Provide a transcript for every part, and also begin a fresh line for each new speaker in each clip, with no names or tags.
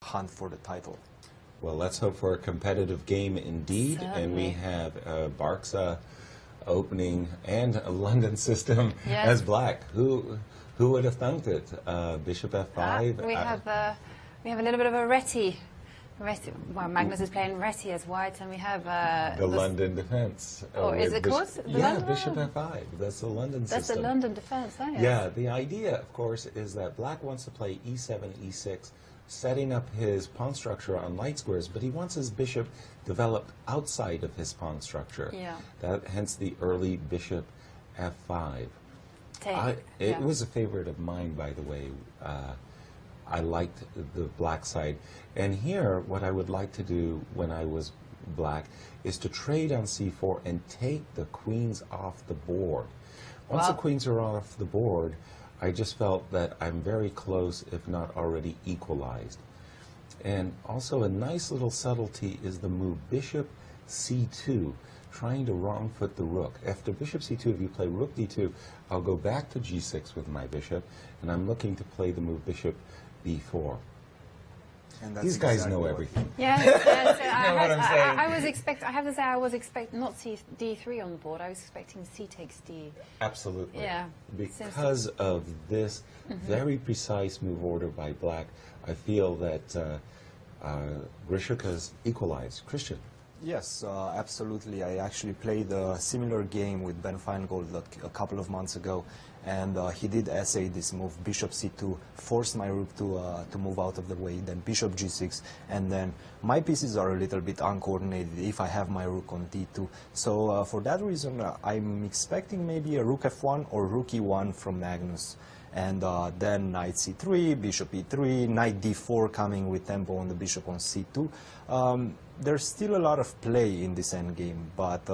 hunt for the title.
Well, let's hope for a competitive game indeed.
Certainly.
And we have Barca opening and a London system
Yes.
as black. Who would have thunked it? Bishop f5.
We have a little bit of a Reti. Well, Magnus is playing Reti as white, and we have
the London defense.
Oh, is it called the London?
Bishop f5. That's the London system.
That's the London defense. Oh, yes.
Yeah, the idea, of course, is that black wants to play e7, e6, setting up his pawn structure on light squares, but he wants his bishop developed outside of his pawn structure.
Yeah.
Hence the early bishop f5. It was a favorite of mine, by the way. I liked the black side. And here, what I would like to do when I was black is to trade on c4 and take the queens off the board. Once the queens are off the board, I just felt that I'm very close, if not already equalized. And also a nice little subtlety is the move bishop c2, trying to wrong foot the rook. After bishop c2, if you play rook d2, I'll go back to g6 with my bishop, and I'm looking to play the move bishop b4.
And that's
These guys
exactly
know
what-
everything.
Yes,
I'm saying?
I have to say, I was expecting not d3 on the board. I was expecting c takes d.
Absolutely.
Yeah.
Because of this very precise move order by black, I feel that Grishchuk has equalized. Christian.
Yes, absolutely. I actually played a similar game with Ben Feingold a couple of months ago, and he did essay this move, bishop c2, forced my rook to move out of the way, then bishop g6, and then my pieces are a little bit uncoordinated if I have my rook on d2. So for that reason, I'm expecting maybe a rook f1 or rook e1 from Magnus. And then knight c3, bishop e3, knight d4 coming with tempo on the bishop on c2. There's still a lot of play in this endgame, but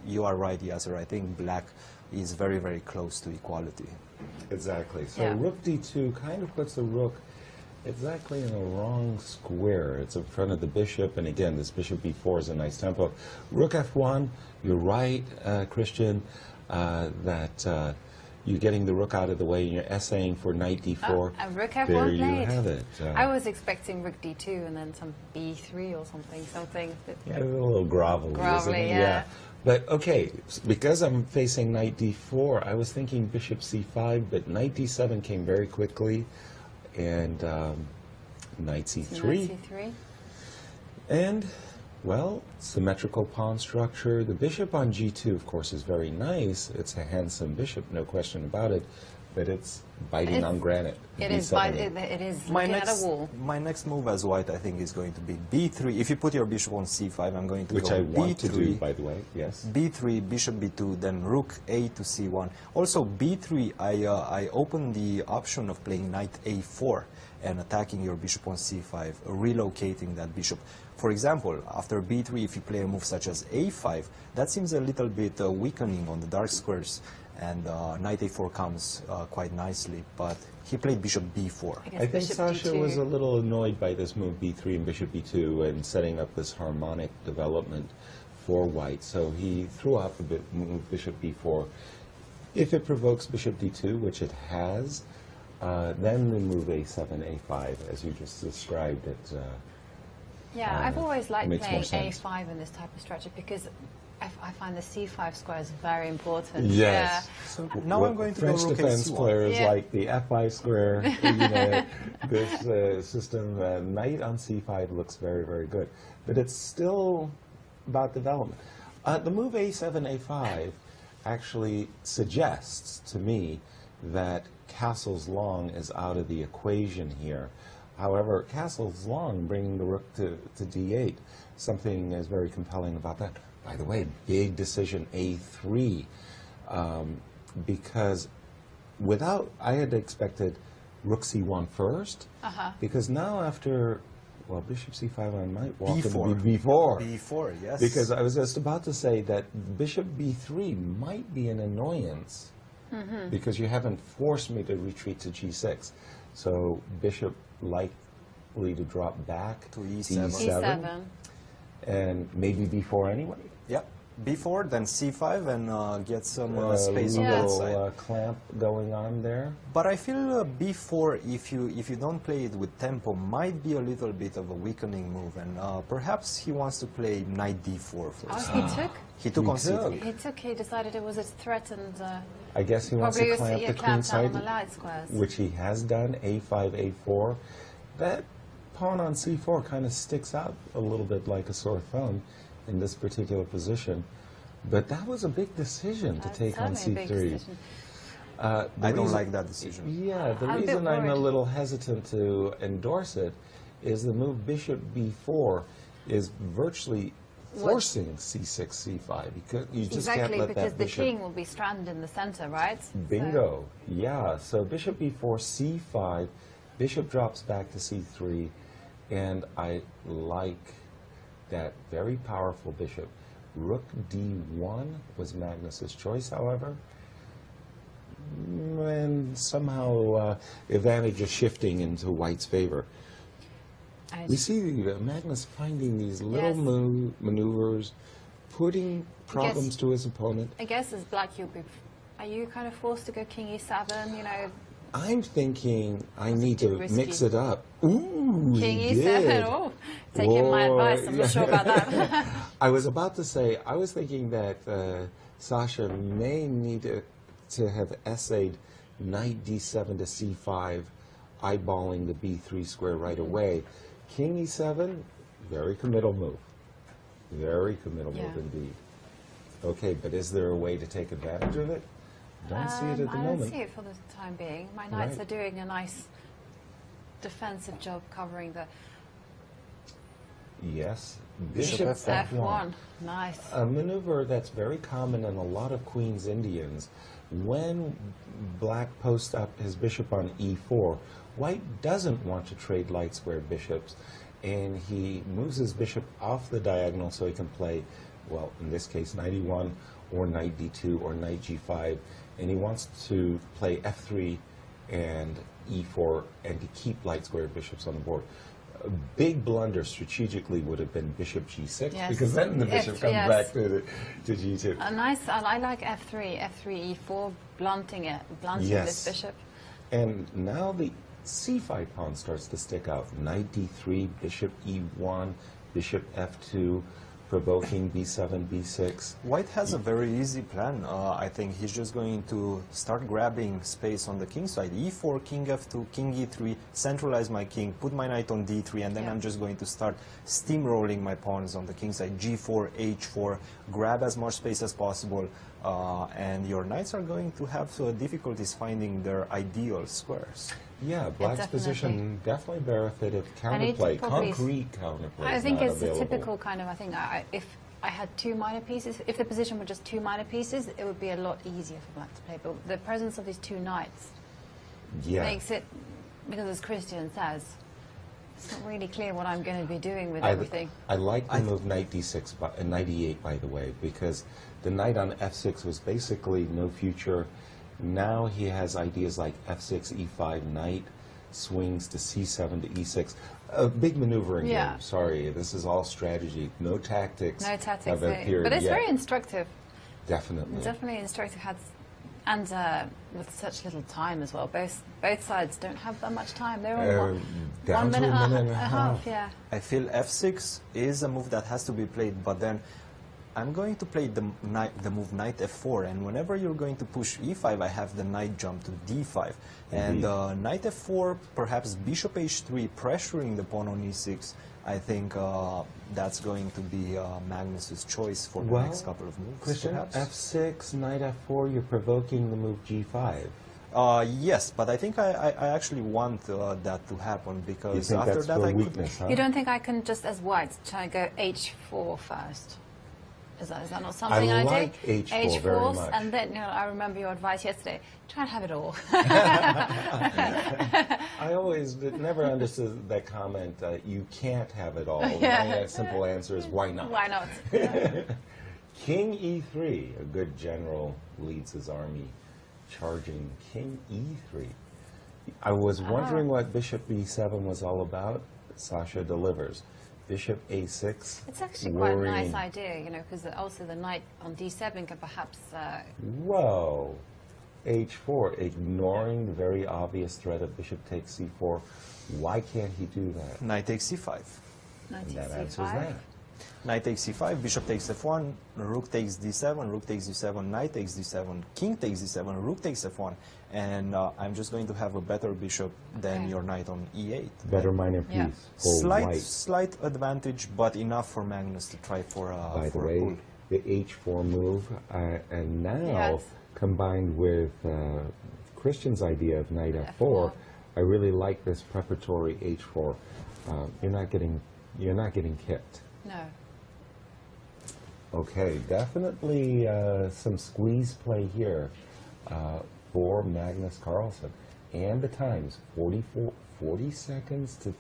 you are right, Yasser. I think black is very, very close to equality.
Exactly. So rook d2 kind of puts the rook exactly in the wrong square. It's in front of the bishop, and again, this bishop b4 is a nice tempo. Rook f1, you're right, Christian, that you're getting the rook out of the way, and you're essaying for knight d4.
Rook f1
there
played.
you have it.
I was expecting rook d2 and then some b3 or something.
Yeah, a little grovelly, isn't it?
Yeah.
But okay, because I'm facing knight d4, I was thinking bishop c5, but knight d7 came very quickly, and knight c3.
Knight c3.
And, well, symmetrical pawn structure. The bishop on g2, of course, is very nice. It's a handsome bishop, no question about it, but it's biting on granite.
It is looking at a wall.
My next move as white, I think, is going to be b3. If you put your bishop on c5, I'm going to
Which
go
I
b3.
want to do, by the way, yes.
b3, bishop b2, then rook a to c1. Also, b3, I open the option of playing knight a4 and attacking your bishop on c5, relocating that bishop. For example, after b3, if you play a move such as a5, that seems a little bit weakening on the dark squares, and knight a4 comes quite nicely, but he played bishop b4.
I think Sasha was a little annoyed by this move b3 and bishop b2 and setting up this harmonic development for white, so he threw out the move bishop b4. If it provokes bishop d2, which it has, then the move a7, a5, as you just described it.
Yeah, I've always liked playing
sense.
a5 in this type of structure because I find the c5 square is very important.
Yes.
Yeah.
So now I'm going to
French
go rook
defense
a1.
players like the f5 square. You know, this system, knight on c5 looks very, very good. But it's still about development. The move a7, a5 actually suggests to me that castles long is out of the equation here. However, castles long bringing the rook to d8. Something is very compelling about that. By the way, big decision a3, because I had expected rook c1 first, because now after, well, bishop c5, I might walk
b4.
b4.
b4, yes.
Because I was just about to say that bishop b3 might be an annoyance, because you haven't forced me to retreat to g6. So bishop likely to drop back
to e7.
e7.
And maybe b4 anyway.
Yep. b4, then c5, and get some space on
a
that
little
side.
clamp going on there.
But I feel b4, if you don't play it with tempo, might be a little bit of a weakening move, and perhaps he wants to play knight d4 first.
Oh, he took?
He took on c3.
He took, he decided it was a threat, and
I guess he wants to clamp the queen side,
on the light squares.
which he has done, a5, a4. That pawn on c4 kind of sticks out a little bit like a sore thumb in this particular position. But that was a big decision to take on c3.
I don't like that decision.
Yeah, the
I'm a bit
reason I'm a
worried.
little hesitant to endorse it is the move bishop b4 is virtually forcing c6, c5. Because you just can't
Exactly,
let
because
that
the
bishop...
king will be stranded in the center, right?
Bingo. Yeah, so bishop b4, c5, bishop drops back to c3, and I like that very powerful bishop. Rook d1 was Magnus's choice, however, and somehow advantage is shifting into white's favor. We see Magnus finding these little
Yes.
maneuvers, putting problems to his opponent.
I guess as black, are you kind of forced to go king e7, you know?
I'm thinking I
Was it
need
too
to
risky?
mix it up. Ooh,
King
he
e7,
did.
oh, taking my advice, I'm not sure about that.
I was about to say, I was thinking that Sasha may need to have essayed knight d7 to c5, eyeballing the b3 square right away. King e7, very committal move. Very committal move indeed. Okay, but is there a way to take advantage of it? Don't see it at the
I
moment.
don't see it for the time being. My knights
Right.
are doing a nice defensive job covering the
Yes,
Bishop
bishop
f1. Nice.
A maneuver that's very common in a lot of Queen's Indians. When black posts up his bishop on e4, white doesn't want to trade light squared bishops, and he moves his bishop off the diagonal so he can play, well, in this case, knight e1 or knight d2 or knight g5, and he wants to play f3 and e4 and to keep light squared bishops on the board. A big blunder strategically would have been bishop g6,
Yes.
because then the bishop comes
Yes.
back to g2.
A nice, I like f3, e4, blunting this bishop.
And now the c5 pawn starts to stick out. Knight d3, bishop e1, bishop f2, provoking b7, b6.
White has a very easy plan. I think he's just going to start grabbing space on the king side. e4, king f2, king e3, centralize my king, put my knight on d3, and then I'm just going to start steamrolling my pawns on the king side. g4, h4, grab as much space as possible, and your knights are going to have difficulties finding their ideal squares.
Yeah, black's position definitely benefited counterplay, concrete counterplay.
I think it's
available.
a typical kind of, I think if I had two minor pieces, if the position were just two minor pieces, it would be a lot easier for black to play. But the presence of these two knights makes it, because as Christian says, it's not really clear what I'm going to be doing with everything.
I like the move knight d6 and knight e8, by the way, because the knight on f6 was basically no future. Now he has ideas like f6, e5, knight swings to c7 to e6. A big maneuvering game. Sorry, this is all strategy. No tactics.
No tactics.
Have appeared
But it's
yet.
very instructive.
Definitely.
Definitely instructive. And with such little time as well. Both sides don't have that much time. They're on
down
1 minute,
to a minute and a
half.
half.
Yeah.
I feel f6 is a move that has to be played, but then I'm going to play the move knight f4, and whenever you're going to push e5, I have the knight jump to d5. And knight f4, perhaps bishop h3, pressuring the pawn on e6. I think that's going to be Magnus's choice for the next couple of moves.
Christian, f6, knight f4, you're provoking the move g5.
Yes, but I think I actually want that to happen, because
You think
after
that's
that
for
I
weakness,
could...
huh?
You don't think I can just, as white, try to go h4 first? Is that not something I
like
do?
h4 very much.
And then, you know, I remember your advice yesterday. Try and have it all.
I always never understood that comment, you can't have it all. My simple answer is, why not?
Why not?
King e3, a good general leads his army charging king e3. I was wondering what bishop b7 was all about. Sasha delivers. Bishop A6.
It's actually quite a nice idea, you know, because also the knight on D7 can perhaps...
Whoa! H4, ignoring the very obvious threat of bishop takes C4. Why can't he do that?
Knight takes C5.
Knight
And that
takes
answers
C5.
that.
Knight takes C5, bishop takes F1, rook takes D7, rook takes D7, knight takes D7, king takes D7, rook takes F1, and I'm just going to have a better bishop than your knight on E8.
Better minor piece.
Yeah.
For
Slight advantage, but enough for Magnus to try for a
By the
for a
way,
pull.
the H4 move, and now
Yes.
combined with Christian's idea of knight F4, I really like this preparatory H4. You're not getting kicked.
No.
Okay, definitely some squeeze play here for Magnus Carlsen. And the times, 40 seconds to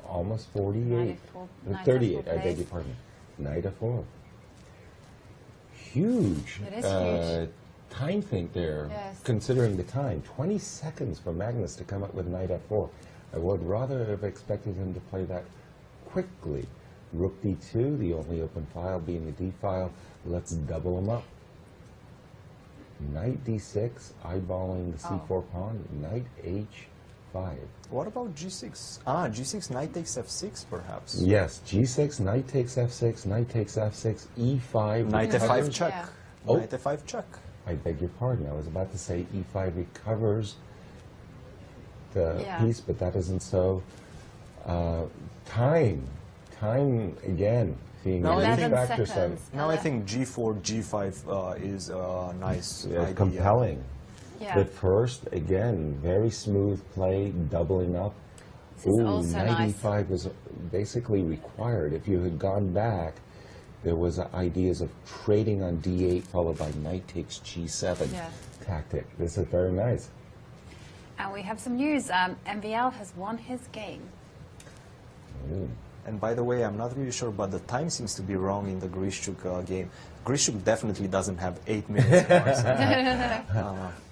almost 48.
Knight F4,
38, I
knight
beg
F4
your pardon. Knight F4. Huge,
It is huge.
time think there,
Yes.
considering the time. 20 seconds for Magnus to come up with knight F4. I would rather have expected him to play that quickly. Rook D2, the only open file being the D file. Let's double them up. Knight D6, eyeballing the C4 pawn. Knight H5.
What about G6? Ah, G6, knight takes F6, perhaps.
Yes, G6, knight takes F6, knight takes F6, E5.
Knight
recovers.
F5 check.
Yeah.
Oh.
Knight F5 check.
I beg your pardon. I was about to say E5 recovers the
Yeah.
piece, but that isn't so. Time again being
Now
a
I
huge
think-
factor.
seconds.
Now I think G4, G5 is a nice idea.
Compelling.
Yeah.
But first, again, very smooth play, doubling up.
This is also
knight
nice.
E5 was basically required. If you had gone back, there was ideas of trading on D8 followed by knight takes G7
Yeah.
tactic. This is very nice.
And we have some news. MVL has won his game.
And by the way, I'm not really sure, but the time seems to be wrong in the Grishchuk game. Grishchuk definitely doesn't have 8 minutes.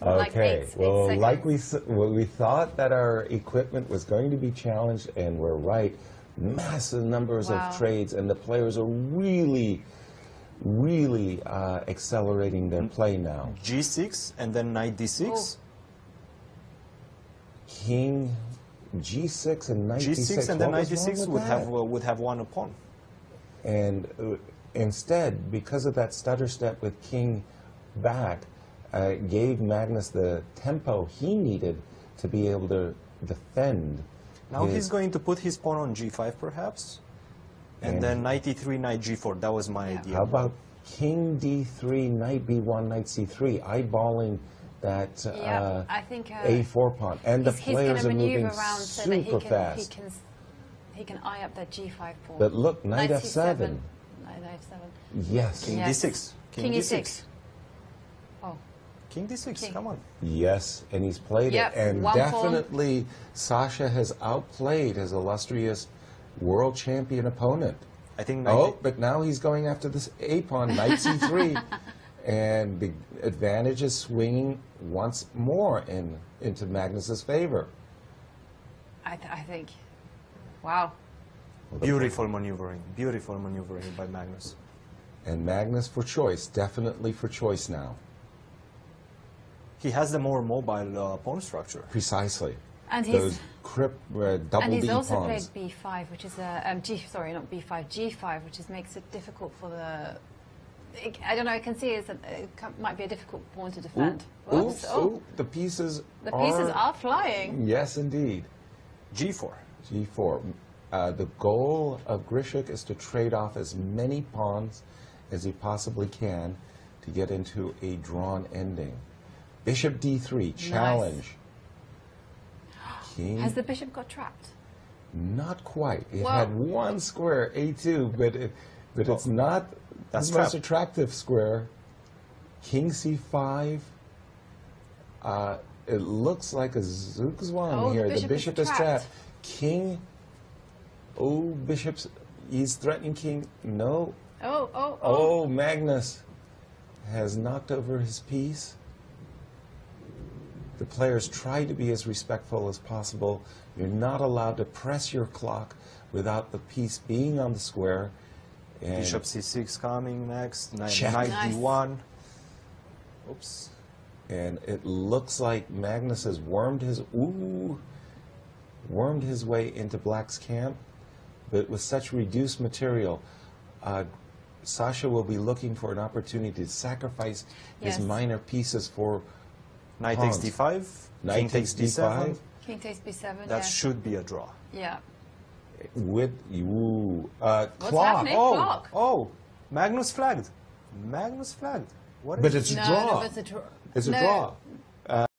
Like
Okay,
eight
well,
seconds.
like we thought that our equipment was going to be challenged, and we're right. Massive numbers
Wow.
of trades, and the players are really accelerating their play now.
G6 and then knight D6.
King G6 and knight
G6
D6.
and then
What
knight
was wrong
D6
with
would
that?
have won a pawn.
And instead, because of that stutter step with king back, gave Magnus the tempo he needed to be able to defend.
Now
his-
he's going to put his pawn on G5 perhaps. And then knight E3, knight G4. That was my idea.
How about king D3, knight B1, knight C3, eyeballing that
Yeah, I think
A4 pawn. And the
he's
players
going
are
to
moving
maneuver around so that
super fast.
he can eye up that G5 pawn.
But look, knight F7.
Knight F7.
Yes.
King
Yes.
D6.
King E6. Oh.
King D6,
King.
come on.
Yes, and he's played
Yep,
it. And
one pawn.
definitely Sasha has outplayed his illustrious world champion opponent.
I think
Oh, but now he's going after this A pawn, knight C3. And the advantage is swinging once more into Magnus's favor.
I think. Wow.
beautiful maneuvering by Magnus.
And Magnus for choice, definitely for choice now.
He has the more mobile pawn structure.
Precisely.
And
Those double
and he's
D
also
pawns.
played B5, which is a not B5, G5, which makes it difficult for the. I don't know. I can see it might be a difficult pawn to defend.
Ooh,
Oops,
ooh, the pieces
the pieces are flying.
Yes, indeed.
G4.
G4. The goal of Grishchuk is to trade off as many pawns as he possibly can to get into a drawn ending. Bishop D3, challenge. King.
Has the bishop got trapped?
Not quite. It
Well-
had one square, A2, but it's not
That's
the most
trapped.
attractive square. King C5. It looks like a Zugzwang
Oh,
here.
the
The
bishop
bishop
is
is
trapped.
trapped. King. Oh, bishops. He's threatening king. No.
Oh.
Oh, Magnus has knocked over his piece. The players try to be as respectful as possible. You're not allowed to press your clock without the piece being on the square. And
Bishop c6 coming next. Knight
Nice.
d1. Oops.
And it looks like Magnus has wormed his way into Black's camp, but with such reduced material, Sasha will be looking for an opportunity to sacrifice his minor pieces for
Knight
pawns.
takes d5.
Knight
King
takes
takes d7.
d5.
King takes b7.
That should be a draw.
Yeah.
With
What's
clock.
happening? Clock.
Oh, Magnus flagged. Magnus flagged. What is
But it's a draw.
No, it's a draw.
It's a
No.
draw.